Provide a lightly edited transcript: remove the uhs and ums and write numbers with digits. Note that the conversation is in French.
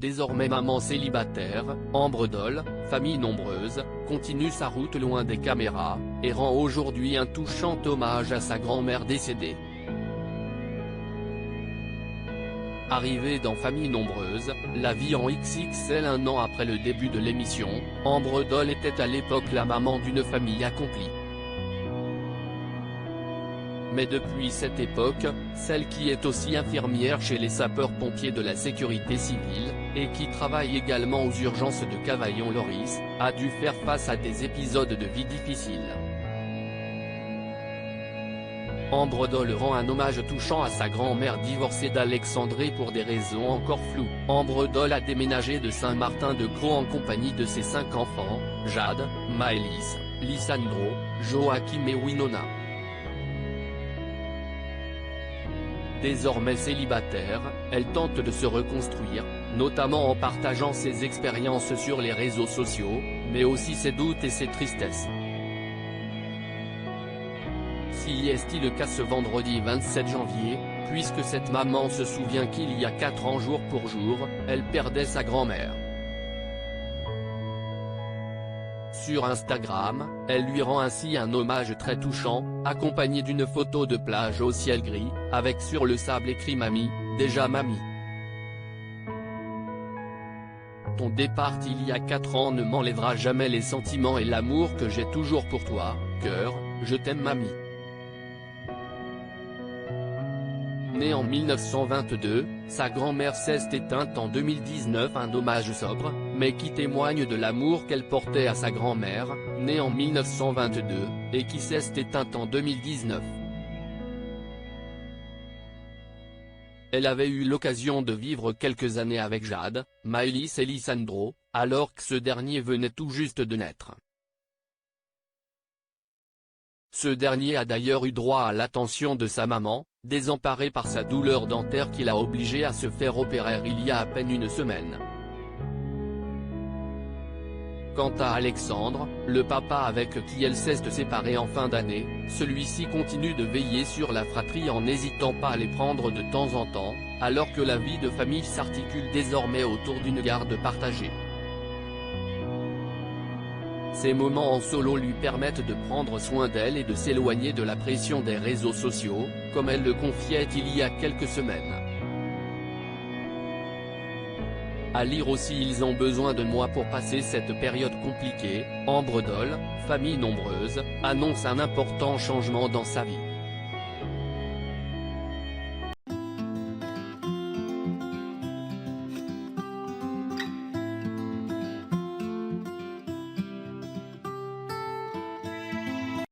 Désormais maman célibataire, Ambre Doll, famille nombreuse, continue sa route loin des caméras, et rend aujourd'hui un touchant hommage à sa grand-mère décédée. Arrivée dans Famille nombreuse, la vie en XXL un an après le début de l'émission, Ambre Doll était à l'époque la maman d'une famille accomplie. Mais depuis cette époque, celle qui est aussi infirmière chez les sapeurs-pompiers de la sécurité civile, et qui travaille également aux urgences de Cavaillon-Loris, a dû faire face à des épisodes de vie difficiles. Ambre Doll rend un hommage touchant à sa grand-mère divorcée d'Alexandré pour des raisons encore floues. Ambre Doll a déménagé de Saint-Martin-de-Crau en compagnie de ses 5 enfants, Jade, Maëlys, Lisandro, Joachim et Winona. Désormais célibataire, elle tente de se reconstruire, notamment en partageant ses expériences sur les réseaux sociaux, mais aussi ses doutes et ses tristesses. Si est-il le cas ce vendredi 27 janvier, puisque cette maman se souvient qu'il y a 4 ans jour pour jour, elle perdait sa grand-mère. Sur Instagram, elle lui rend ainsi un hommage très touchant, accompagné d'une photo de plage au ciel gris, avec sur le sable écrit Mamie, déjà mamie. Ton départ il y a 4 ans ne m'enlèvera jamais les sentiments et l'amour que j'ai toujours pour toi, cœur, je t'aime mamie. Née en 1922, sa grand-mère s'est éteinte en 2019, un hommage sobre, mais qui témoigne de l'amour qu'elle portait à sa grand-mère, née en 1922, et qui s'est éteinte en 2019. Elle avait eu l'occasion de vivre quelques années avec Jade, Maëlys et Lisandro, alors que ce dernier venait tout juste de naître. Ce dernier a d'ailleurs eu droit à l'attention de sa maman, désemparée par sa douleur dentaire qui l'a obligé à se faire opérer il y a à peine une semaine. Quant à Alexandre, le papa avec qui elle s'est séparée en fin d'année, celui-ci continue de veiller sur la fratrie en n'hésitant pas à les prendre de temps en temps, alors que la vie de famille s'articule désormais autour d'une garde partagée. Ces moments en solo lui permettent de prendre soin d'elle et de s'éloigner de la pression des réseaux sociaux, comme elle le confiait il y a quelques semaines. À lire aussi Ils ont besoin de moi pour passer cette période compliquée, Ambre Doll, famille nombreuse, annonce un important changement dans sa vie.